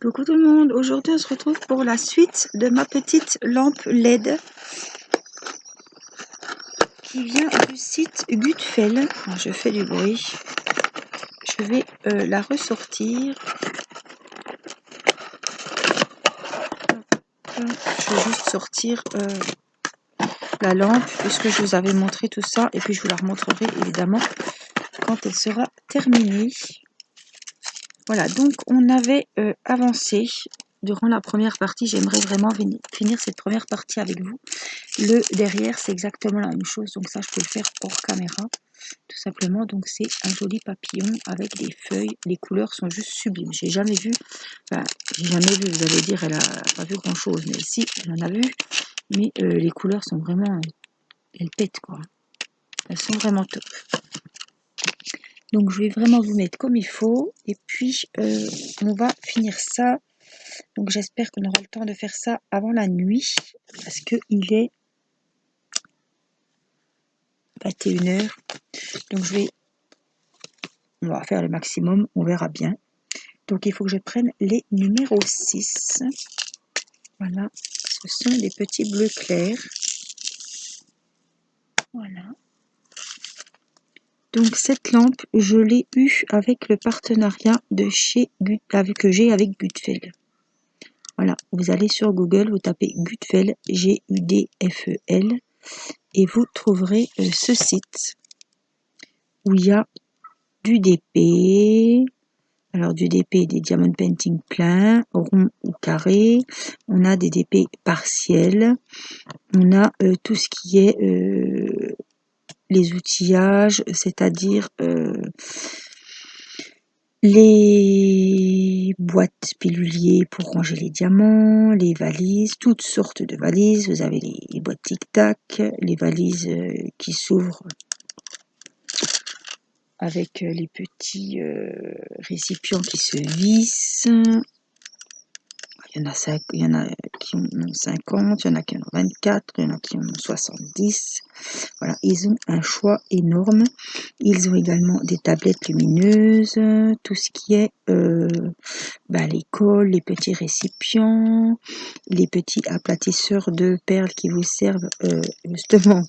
Coucou tout le monde, aujourd'hui on se retrouve pour la suite de ma petite lampe LED qui vient du site Gutfeld. Alors, je fais du bruit, je vais la ressortir. Je vais juste sortir la lampe puisque je vous avais montré tout ça et puis je vous la remontrerai évidemment quand elle sera terminée. Voilà, donc on avait avancé durant la première partie. J'aimerais vraiment finir cette première partie avec vous. Le derrière, c'est exactement la même chose, donc ça je peux le faire hors caméra, tout simplement. Donc c'est un joli papillon avec des feuilles, les couleurs sont juste sublimes. J'ai jamais vu, vous allez dire elle a pas vu grand chose, mais si, elle en a vu, mais les couleurs sont vraiment, elles pètent quoi, elles sont vraiment top. Donc je vais vraiment vous mettre comme il faut, et puis on va finir ça. Donc j'espère qu'on aura le temps de faire ça avant la nuit, parce que il est 21h. Donc on va faire le maximum, on verra bien. Donc il faut que je prenne les numéros 6. Voilà, ce sont des petits bleus clairs. Voilà. Donc cette lampe, je l'ai eue avec le partenariat de que j'ai avec Gutfeld. Voilà, vous allez sur Google, vous tapez Gutfeld, Gudfel, et vous trouverez ce site où il y a du DP, alors du DP, des diamond painting pleins, ronds ou carrés, on a des DP partiels, on a tout ce qui est les outillages, c'est-à-dire les boîtes piluliers pour ranger les diamants, les valises, toutes sortes de valises. Vous avez les boîtes tic-tac, les valises qui s'ouvrent avec les petits récipients qui se vissent. Il y en a qui en ont 50, il y en a qui en ont 24, il y en a qui en ont 70. Voilà, ils ont un choix énorme. Ils ont également des tablettes lumineuses, tout ce qui est les cols, les petits récipients, les petits aplatisseurs de perles qui vous servent justement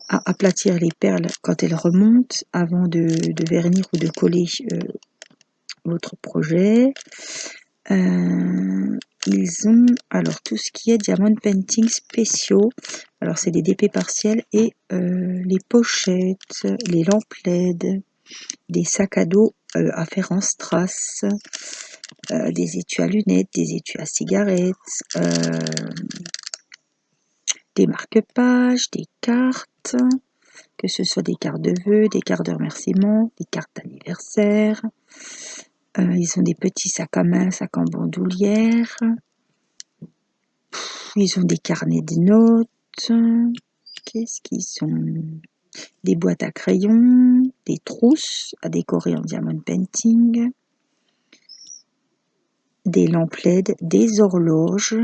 à aplatir les perles quand elles remontent avant de vernir ou de coller votre projet. Ils ont alors tout ce qui est diamond painting spéciaux. Alors c'est des DP partiels et les pochettes, les lampes LED, des sacs à dos à faire en strass, des étuis à lunettes, des étuis à cigarettes, des marque-pages, des cartes, que ce soit des cartes de vœux, des cartes de remerciement, des cartes d'anniversaire. Ils ont des petits sacs à main, sacs en bandoulière. Ils ont des carnets de notes. Qu'est-ce qu'ils ont? Des boîtes à crayons, des trousses à décorer en diamond painting, des lampes LED, des horloges.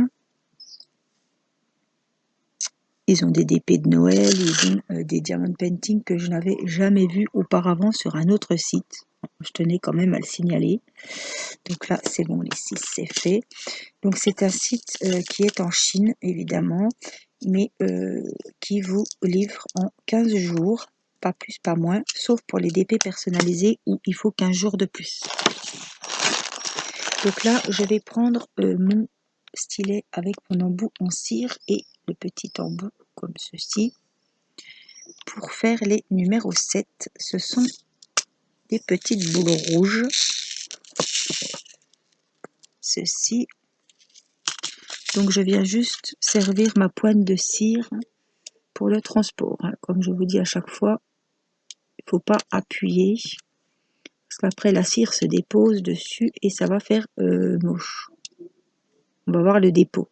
Ils ont des DP de Noël, ils ont des diamond painting que je n'avais jamais vu auparavant sur un autre site. Je tenais quand même à le signaler. Donc là, c'est bon, les 6, c'est fait. Donc c'est un site qui est en Chine, évidemment, mais qui vous livre en 15 jours, pas plus, pas moins, sauf pour les DP personnalisés où il faut 15 jours de plus. Donc là, je vais prendre mon stylet avec mon embout en cire et le petit embout comme ceci pour faire les numéros 7. Ce sont des petites boules rouges. Ceci. Donc je viens juste servir ma pointe de cire pour le transport. Comme je vous dis à chaque fois, il ne faut pas appuyer parce qu'après la cire se dépose dessus et ça va faire moche. On va voir le dépôt.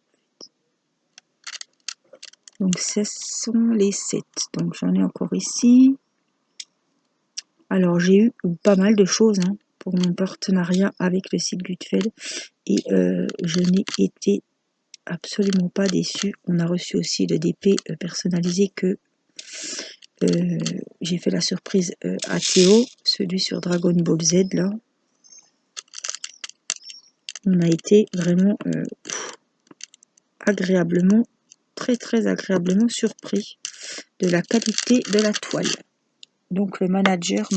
Donc ce sont les 7. Donc j'en ai encore ici. Alors j'ai eu pas mal de choses pour mon partenariat avec le site Gutfeld et je n'ai été absolument pas déçue. On a reçu aussi le DP personnalisé que j'ai fait la surprise à Théo, celui sur Dragon Ball Z là. On a été vraiment agréablement, très agréablement surpris de la qualité de la toile. Donc le manager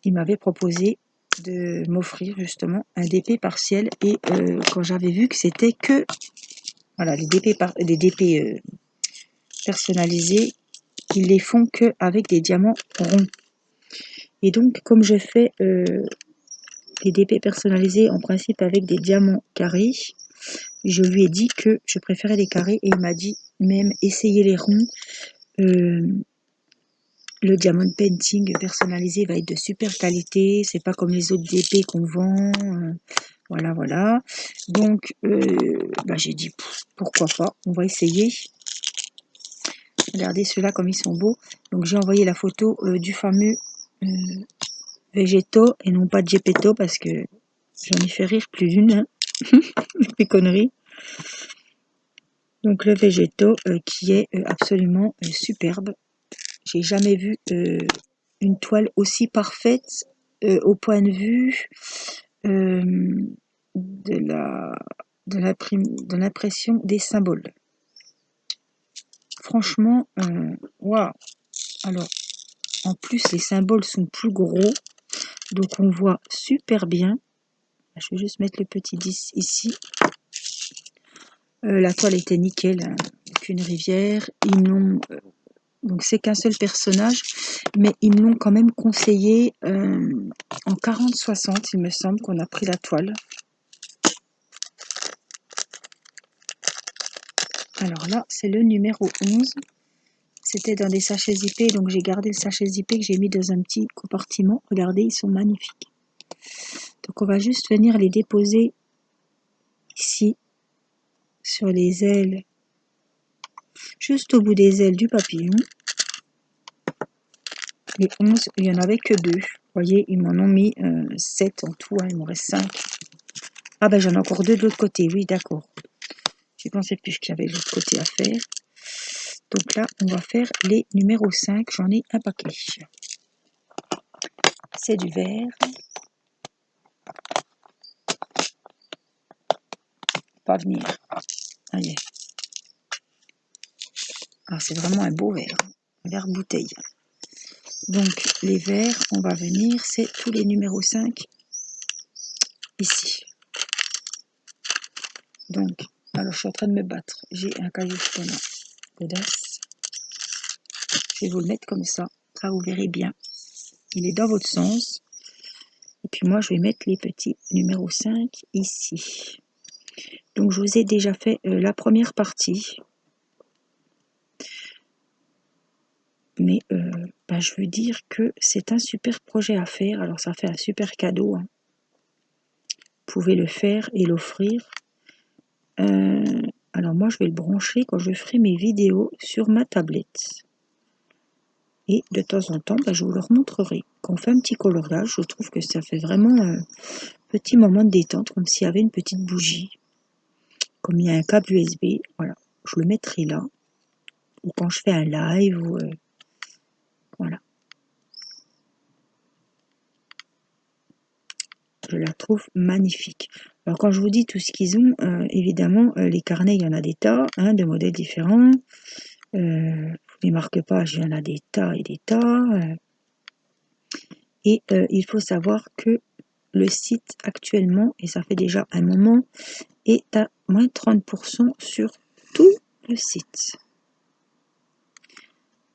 il m'avait proposé de m'offrir justement un DP partiel, et quand j'avais vu que c'était que voilà, les DP personnalisés, ils les font que avec des diamants ronds. Et donc comme je fais les DP personnalisés en principe avec des diamants carrés, je lui ai dit que je préférais les carrés, et il m'a dit même essayer les ronds. Le diamond painting personnalisé va être de super qualité, c'est pas comme les autres DP qu'on vend, voilà. Donc j'ai dit pourquoi pas, on va essayer. Regardez ceux-là comme ils sont beaux. Donc j'ai envoyé la photo du fameux Végéto et non pas Gepetto, parce que j'en ai fait rire plus d'une, hein. Des conneries. Donc le Végéto qui est absolument superbe. J'ai jamais vu une toile aussi parfaite au point de vue de l'impression des symboles. Franchement, waouh! Alors, en plus, les symboles sont plus gros, donc on voit super bien. Je vais juste mettre le petit 10 ici. La toile était nickel, hein, qu'une rivière. Donc c'est qu'un seul personnage, mais ils l'ont quand même conseillé en 40-60, il me semble qu'on a pris la toile. Alors là, c'est le numéro 11. C'était dans des sachets zippés, donc j'ai gardé le sachet zippé que j'ai mis dans un petit compartiment. Regardez, ils sont magnifiques. Donc on va juste venir les déposer ici, sur les ailes, juste au bout des ailes du papillon. Les 11, il n'y en avait que 2. Vous voyez, ils m'en ont mis 7 en tout, hein, il m'en reste 5. Ah ben j'en ai encore 2 de l'autre côté, oui d'accord. Je pensais plus qu'il y avait de l'autre côté à faire. Donc là, on va faire les numéros 5, j'en ai un paquet. C'est du vert. Pas venir. Allez. Ah, c'est vraiment un beau vert. Un vert bouteille. Donc les verts, on va venir, c'est tous les numéros 5 ici. Donc, alors je suis en train de me battre. J'ai un caillou godasse. Je vais vous le mettre comme ça. Ça, vous verrez bien. Il est dans votre sens. Et puis moi, je vais mettre les petits numéros 5 ici. Donc, je vous ai déjà fait la première partie. Mais je veux dire que c'est un super projet à faire. Alors, ça fait un super cadeau, hein. Vous pouvez le faire et l'offrir. Alors, moi, je vais le brancher quand je ferai mes vidéos sur ma tablette. Et de temps en temps, je vous le remontrerai. Quand on fait un petit coloriage, je trouve que ça fait vraiment un petit moment de détente, comme s'il y avait une petite bougie. Comme il y a un câble USB, voilà, je le mettrai là. Ou quand je fais un live, ou voilà. Je la trouve magnifique. Alors quand je vous dis tout ce qu'ils ont, évidemment, les carnets, il y en a des tas, hein, de modèles différents. Les marque-pages, il y en a des tas et des tas. Et il faut savoir que le site actuellement, et ça fait déjà un moment, est à moins 30% sur tout le site.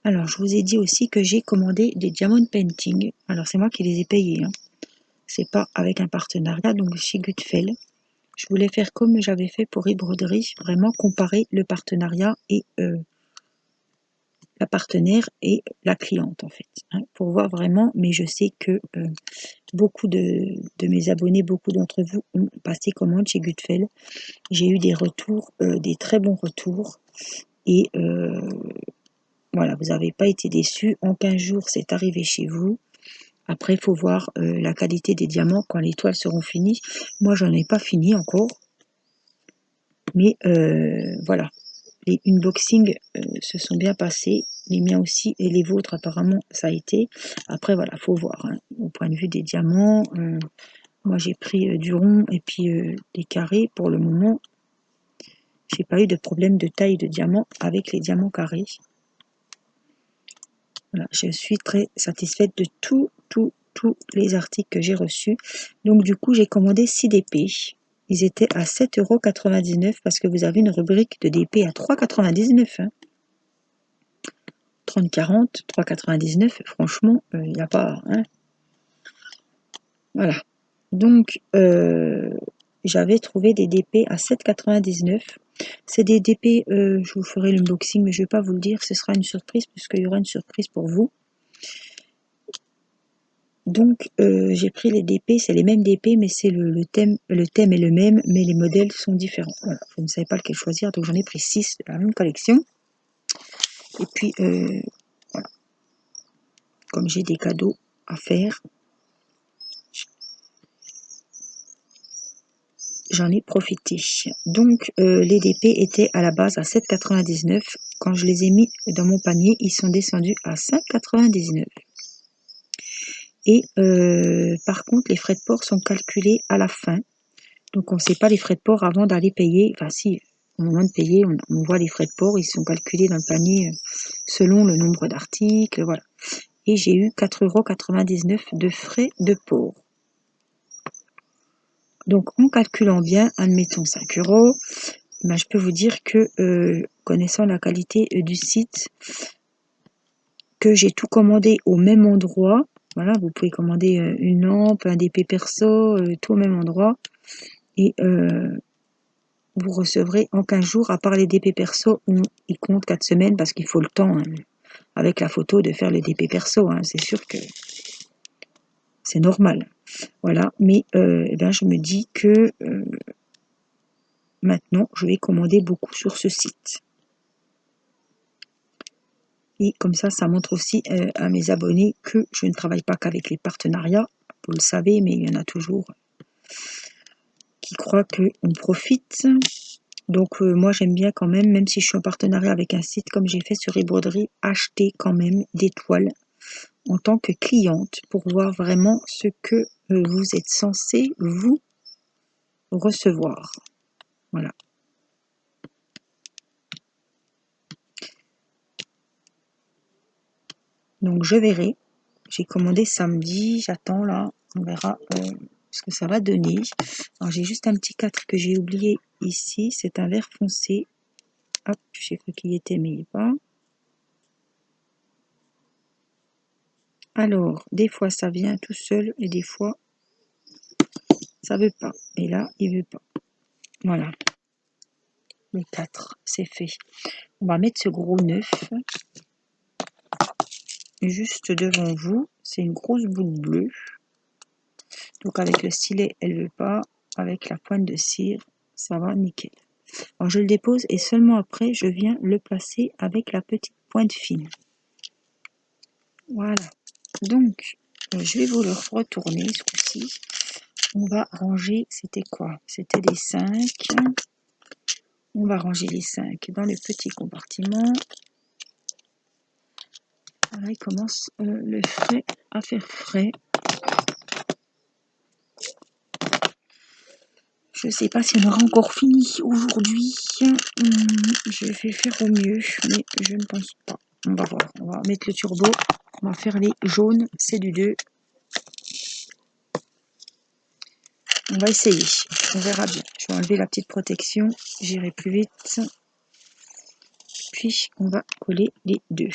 Alors, je vous ai dit aussi que j'ai commandé des diamond painting. Alors, c'est moi qui les ai payés, hein. C'est pas avec un partenariat, donc chez Gutfeld. Je voulais faire comme j'avais fait pour e-broderie, vraiment comparer le partenariat et la partenaire et la cliente, en fait, hein, pour voir vraiment. Mais je sais que beaucoup de mes abonnés, beaucoup d'entre vous ont passé commande chez Gutfeld. J'ai eu des retours, des très bons retours. Et voilà, vous n'avez pas été déçus. En 15 jours, c'est arrivé chez vous. Après, il faut voir la qualité des diamants quand les toiles seront finies. Moi, j'en ai pas fini encore. Mais voilà, les unboxings se sont bien passés. Les miens aussi et les vôtres, apparemment, ça a été. Après, voilà, il faut voir. Hein, au point de vue des diamants, Moi, j'ai pris du rond et puis des carrés. Pour le moment, j'ai pas eu de problème de taille de diamant avec les diamants carrés. Voilà, je suis très satisfaite de tous les articles que j'ai reçus. Donc, du coup, j'ai commandé 6 DP. Ils étaient à 7,99 € parce que vous avez une rubrique de DP à 3,99 €. Hein. 30-40, 3,99 €, franchement, il n'y a pas... Hein. Voilà. Donc, j'avais trouvé des DP à 7,99 €. C'est des DP, je vous ferai l'unboxing, mais je ne vais pas vous le dire, ce sera une surprise, puisqu'il y aura une surprise pour vous. Donc, j'ai pris les DP, c'est les mêmes DP, mais c'est le thème est le même, mais les modèles sont différents. Voilà, je ne savais pas lequel choisir, donc j'en ai pris 6 de la même collection. Et puis, voilà, comme j'ai des cadeaux à faire, j'en ai profité. Donc, les DP étaient à la base à 7,99 €. Quand je les ai mis dans mon panier, ils sont descendus à 5,99 €. Et par contre, les frais de port sont calculés à la fin. Donc, on ne sait pas les frais de port avant d'aller payer. Enfin, si, au moment de payer, on voit les frais de port. Ils sont calculés dans le panier selon le nombre d'articles. Voilà. Et j'ai eu 4,99 € de frais de port. Donc, en calculant bien, admettons 5 €, ben, je peux vous dire que, connaissant la qualité du site, que j'ai tout commandé au même endroit. Voilà, vous pouvez commander une lampe, un DP perso, tout au même endroit. Et vous recevrez en 15 jours, à part les DP perso où ils comptent 4 semaines parce qu'il faut le temps, hein, avec la photo, de faire les DP perso. Hein, c'est sûr que c'est normal. Voilà, mais eh ben, je me dis que maintenant, je vais commander beaucoup sur ce site. Et comme ça montre aussi à mes abonnés que je ne travaille pas qu'avec les partenariats. Vous le savez, mais il y en a toujours qui croient qu'on profite. Donc moi j'aime bien quand même si je suis en partenariat avec un site comme j'ai fait sur eBroderie, acheter quand même des toiles en tant que cliente pour voir vraiment ce que vous êtes censé vous recevoir. Voilà. Donc je verrai. J'ai commandé samedi, j'attends là, on verra ce que ça va donner. Alors j'ai juste un petit 4 que j'ai oublié ici, c'est un vert foncé. Hop, j'ai cru qu'il y était mais il n'y est pas. Alors, des fois ça vient tout seul et des fois ça veut pas. Et là, il veut pas. Voilà. Le 4, c'est fait. On va mettre ce gros 9 juste devant vous. C'est une grosse boule bleue. Donc avec le stylet, elle veut pas. Avec la pointe de cire, ça va nickel. Alors je le dépose et seulement après, je viens le placer avec la petite pointe fine. Voilà. Donc, je vais vous le retourner ce coup-ci. On va ranger, c'était quoi? C'était les 5. On va ranger les 5 dans le petit compartiment. Voilà, il commence le frais à faire frais. Je ne sais pas si on aura encore fini aujourd'hui. Je vais faire au mieux, mais je ne pense pas. On va voir. On va mettre le turbo. On va faire les jaunes. C'est du 2. On va essayer. On verra bien. Je vais enlever la petite protection. J'irai plus vite. Puis, on va coller les 2.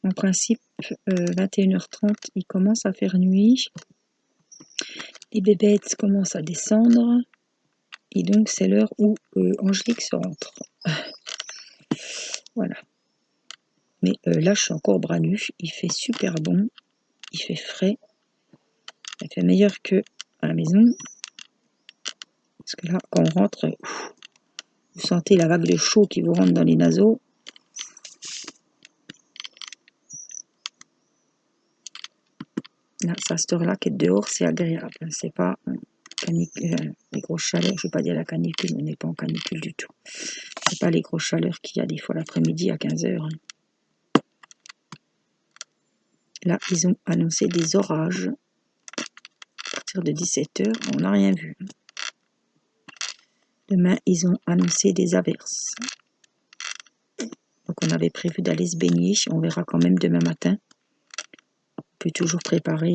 En principe, 21h30, il commence à faire nuit. Les bébêtes commencent à descendre. Et donc, c'est l'heure où Angélique se rentre. Voilà. Mais là, je suis encore bras nus. Il fait super bon. Il fait frais. Il fait meilleur que à la maison. Parce que là, quand on rentre, vous sentez la vague de chaud qui vous rentre dans les naseaux. Là, ça cette heure-là qu'être dehors, c'est agréable. C'est pas canicule, les grosses chaleurs. Je ne vais pas dire la canicule, on n'est pas en canicule du tout. C'est pas les grosses chaleurs qu'il y a des fois l'après-midi à 15h. Là, ils ont annoncé des orages à partir de 17h. On n'a rien vu. Demain, ils ont annoncé des averses. Donc, on avait prévu d'aller se baigner. On verra quand même demain matin. On peut toujours préparer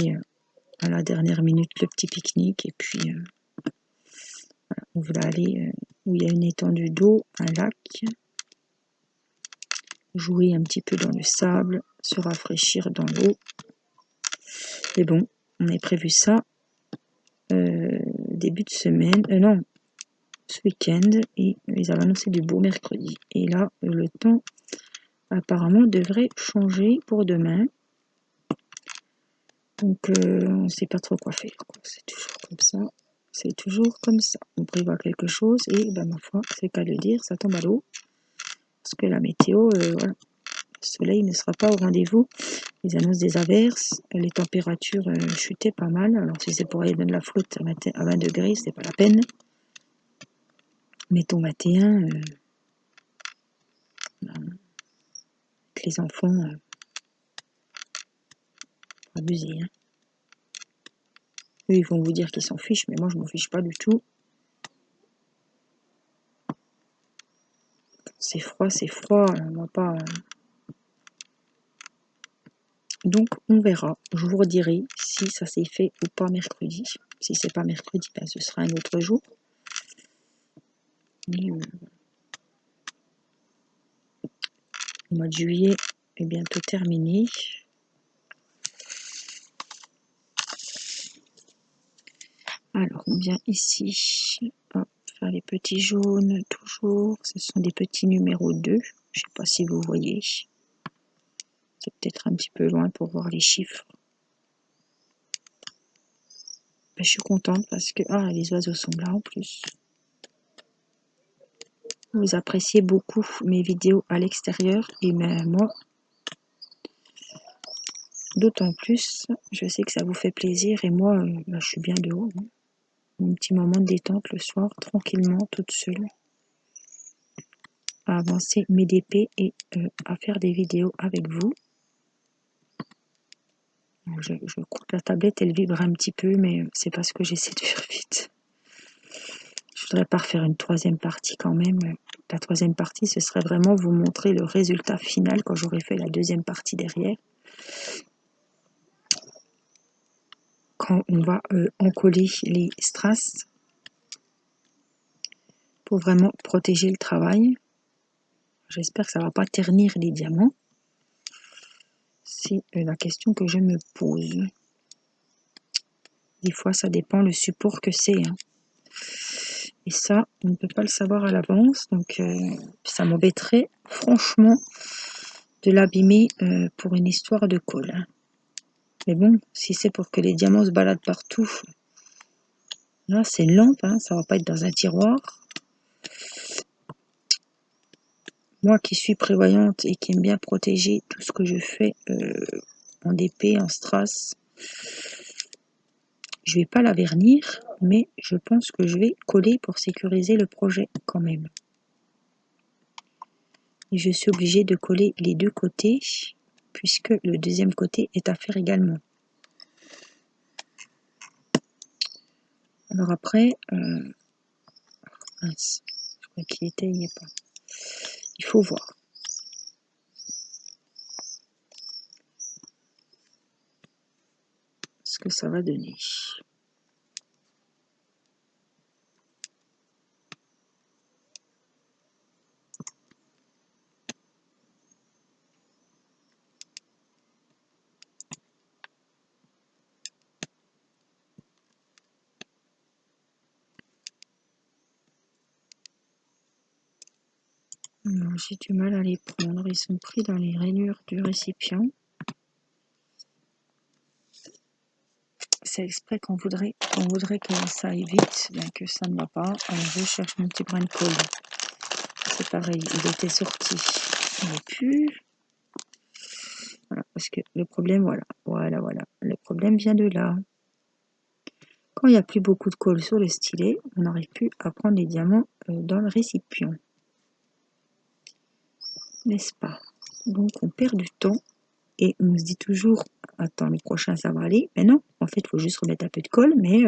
à la dernière minute le petit pique-nique. Et puis, voilà, on voulait aller où il y a une étendue d'eau, un lac. Jouer un petit peu dans le sable, se rafraîchir dans l'eau. Mais bon, on avait prévu ça début de semaine. Non, ce week-end. Et ils avaient annoncé du beau mercredi. Et là, le temps apparemment devrait changer pour demain. Donc on ne sait pas trop quoi faire. C'est toujours comme ça. C'est toujours comme ça. On prévoit quelque chose et ben, ma foi, c'est qu'à le dire, ça tombe à l'eau. Parce que la météo, voilà, le soleil ne sera pas au rendez-vous. Ils annoncent des averses. Les températures chutaient pas mal. Alors si c'est pour aller dans de la flotte à 20 degrés, c'est pas la peine. Mettons 21. Les enfants, abusés. Hein. Eux, ils vont vous dire qu'ils s'en fichent, mais moi, je m'en fiche pas du tout. C'est froid, on va pas... Donc, on verra. Je vous redirai si ça s'est fait ou pas mercredi. Si c'est pas mercredi, ben, ce sera un autre jour. Mais, le mois de juillet est bientôt terminé. Alors, on vient ici. Hop, faire les petits jaunes, toujours. Ce sont des petits numéros 2. Je sais pas si vous voyez. C'est peut-être un petit peu loin pour voir les chiffres. Ben, je suis contente parce que... Ah, les oiseaux sont là en plus. Vous appréciez beaucoup mes vidéos à l'extérieur. Et ben, moi, d'autant plus, je sais que ça vous fait plaisir. Et moi, ben, je suis bien dehors. Hein. Un petit moment de détente le soir, tranquillement, toute seule. À avancer mes DP et à faire des vidéos avec vous. Je crois que la tablette, elle vibre un petit peu, mais c'est parce que j'essaie de faire vite. Je voudrais pas refaire une troisième partie quand même. La troisième partie, ce serait vraiment vous montrer le résultat final quand j'aurai fait la deuxième partie derrière. Quand on va encoller les strass pour vraiment protéger le travail. J'espère que ça ne va pas ternir les diamants. C'est la question que je me pose. Des fois, ça dépend le support que c'est. Hein. Et ça, on ne peut pas le savoir à l'avance. Donc, ça m'embêterait franchement de l'abîmer pour une histoire de colle. Hein. Mais bon, si c'est pour que les diamants se baladent partout, là, c'est une lampe. Hein, ça ne va pas être dans un tiroir. Moi qui suis prévoyante et qui aime bien protéger tout ce que je fais en DP, en strass, je vais pas la vernir, mais je pense que je vais coller pour sécuriser le projet quand même. Et je suis obligée de coller les deux côtés, puisque le deuxième côté est à faire également. Alors après, mince, je crois qu'il était, il n'y est pas. Il faut voir. Ce que ça va donner. J'ai du mal à les prendre, ils sont pris dans les rainures du récipient. C'est exprès qu'on voudrait que ça aille vite, bien que ça ne va pas. Alors je cherche mon petit brin de colle. C'est pareil, il était sorti. Il n'est plus. Voilà, parce que le problème, voilà. Le problème vient de là. Quand il n'y a plus beaucoup de colle sur le stylet, on n'arrive plus à prendre les diamants dans le récipient. N'est-ce pas? Donc on perd du temps et on se dit toujours, attends, le prochain ça va aller. Mais non, en fait, il faut juste remettre un peu de colle, mais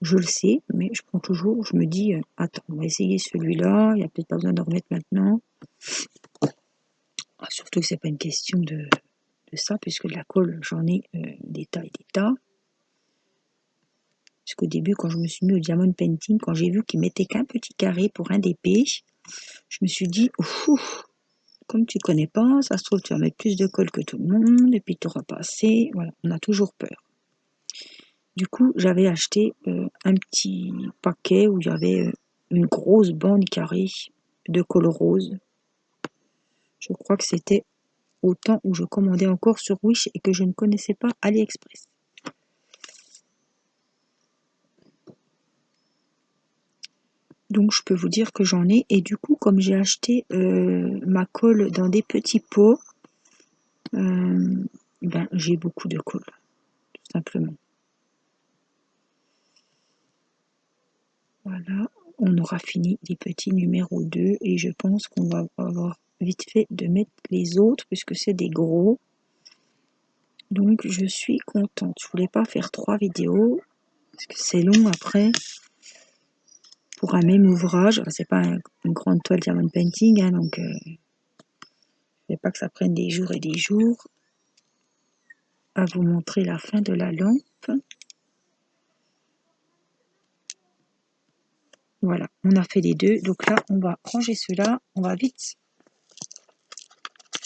je le sais, mais je prends toujours, je me dis, attends, on va essayer celui-là, il n'y a peut-être pas besoin de remettre maintenant. Ah, surtout que c'est pas une question de ça, puisque de la colle, j'en ai des tas et des tas. Parce qu'au début, quand je me suis mis au diamond painting, quand j'ai vu qu'il mettait qu'un petit carré pour un d'épée, je me suis dit, ouf, comme tu connais pas, ça se trouve, tu vas mettre plus de colle que tout le monde, et puis tu n'auras pas assez. Voilà, on a toujours peur. Du coup, j'avais acheté un petit paquet où il y avait une grosse bande carrée de colle rose. Je crois que c'était au temps où je commandais encore sur Wish et que je ne connaissais pas AliExpress. Donc je peux vous dire que j'en ai, et du coup comme j'ai acheté ma colle dans des petits pots, ben, j'ai beaucoup de colle, tout simplement. Voilà, on aura fini les petits numéros 2 et je pense qu'on va avoir vite fait de mettre les autres puisque c'est des gros. Donc je suis contente. Je voulais pas faire 3 vidéos parce que c'est long après pour un même ouvrage. Enfin, c'est pas une grande toile diamond painting, hein, donc je ne vais pas que ça prenne des jours et des jours à vous montrer la fin de la lampe. Voilà, on a fait les deux. Donc là, on va ranger cela. On va vite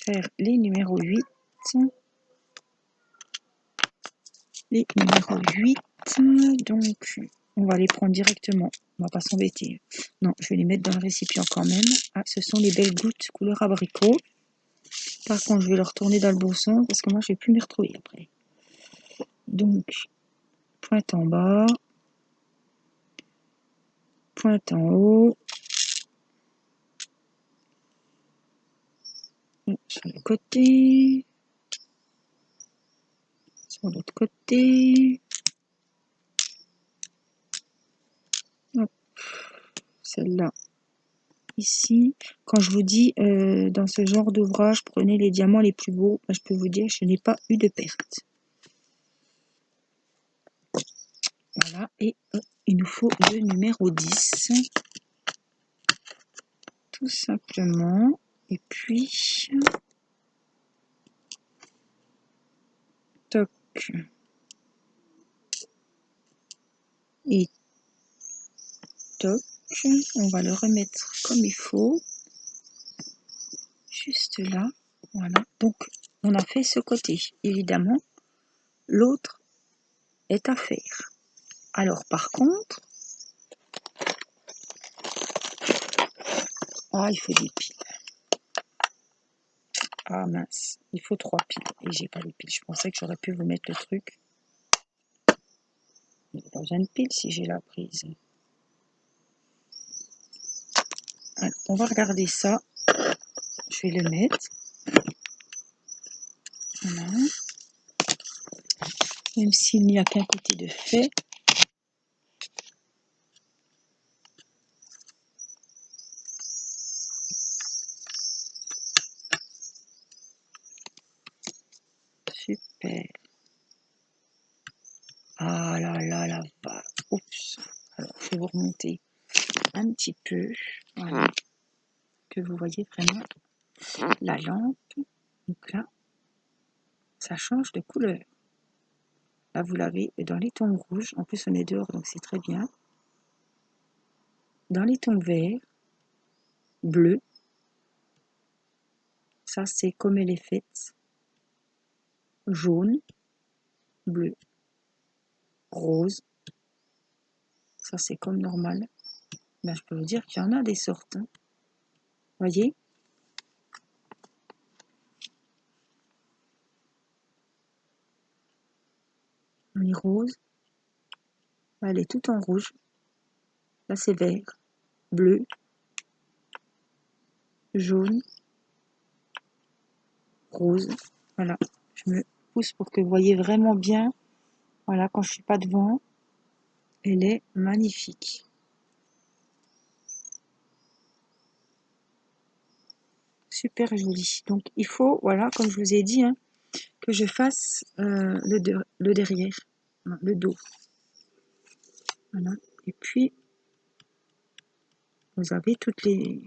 faire les numéros 8. Les numéros 8. Donc, on va les prendre directement. On va pas s'embêter. Non, je vais les mettre dans le récipient quand même. Ah, ce sont les belles gouttes couleur abricot. Par contre, je vais le retourner dans le bon sens parce que moi, je vais plus m'y retrouver après. Donc, pointe en bas. Pointe en haut. Sur le côté. Sur l'autre côté. Hop. Celle-là. Ici, quand je vous dis dans ce genre d'ouvrage, prenez les diamants les plus beaux, je peux vous dire que je n'ai pas eu de perte. Voilà, et il nous faut le numéro 10. Tout simplement. Et puis, toc. Et toc. On va le remettre comme il faut. Juste là. Voilà. Donc, on a fait ce côté. Évidemment, l'autre est à faire. Alors, par contre, il faut des piles. Ah mince, il faut 3 piles et j'ai pas les piles. Je pensais que j'aurais pu vous mettre le truc. Il n'y a pas besoin de piles si j'ai la prise. Alors, on va regarder ça. Je vais le mettre. Voilà. Même s'il n'y a qu'un côté de fait. Super. Ah là là là, va. Oups. Alors, je vais vous remonter un petit peu. Voilà. Que vous voyez vraiment la lampe. Donc là, ça change de couleur. Là, vous l'avez dans les tons rouges. En plus, on est dehors, donc c'est très bien. Dans les tons verts, bleus. Ça, c'est comme elle est faite. Jaune, bleu, rose. Ça, c'est comme normal. Ben, je peux vous dire qu'il y en a des sortes. Hein. Voyez? On est rose. Là, elle est toute en rouge. Là, c'est vert, bleu, jaune, rose. Voilà. Je me pousse pour que vous voyez vraiment bien. Voilà, quand je suis pas devant. Elle est magnifique. Super jolie. Donc il faut, voilà, comme je vous ai dit, hein, que je fasse le derrière, le dos. Voilà. Et puis, vous avez toutes les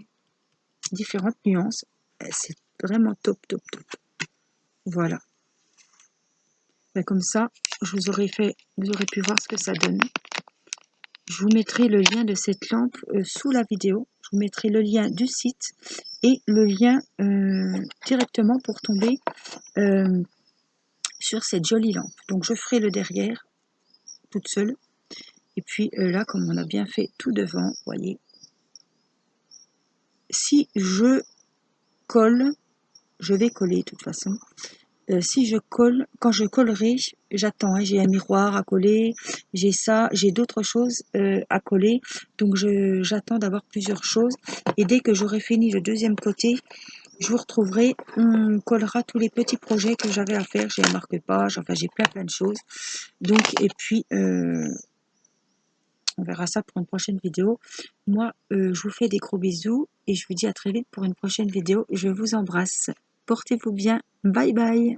différentes nuances. C'est vraiment top, top, top. Voilà. Et comme ça, vous aurez pu voir ce que ça donne. Je vous mettrai le lien de cette lampe sous la vidéo. Je vous mettrai le lien du site et le lien directement pour tomber sur cette jolie lampe. Donc je ferai le derrière toute seule. Et puis là, comme on a bien fait tout devant, vous voyez, si je colle, je vais coller de toute façon. Si je colle, quand je collerai, j'attends, hein, j'ai un miroir à coller, j'ai ça, j'ai d'autres choses à coller, donc j'attends d'avoir plusieurs choses, et dès que j'aurai fini le deuxième côté, je vous retrouverai, on collera tous les petits projets que j'avais à faire, j'ai un marque-page, enfin j'ai plein de choses, donc, et puis on verra ça pour une prochaine vidéo. Moi, je vous fais des gros bisous, et je vous dis à très vite pour une prochaine vidéo, je vous embrasse, portez-vous bien, bye bye.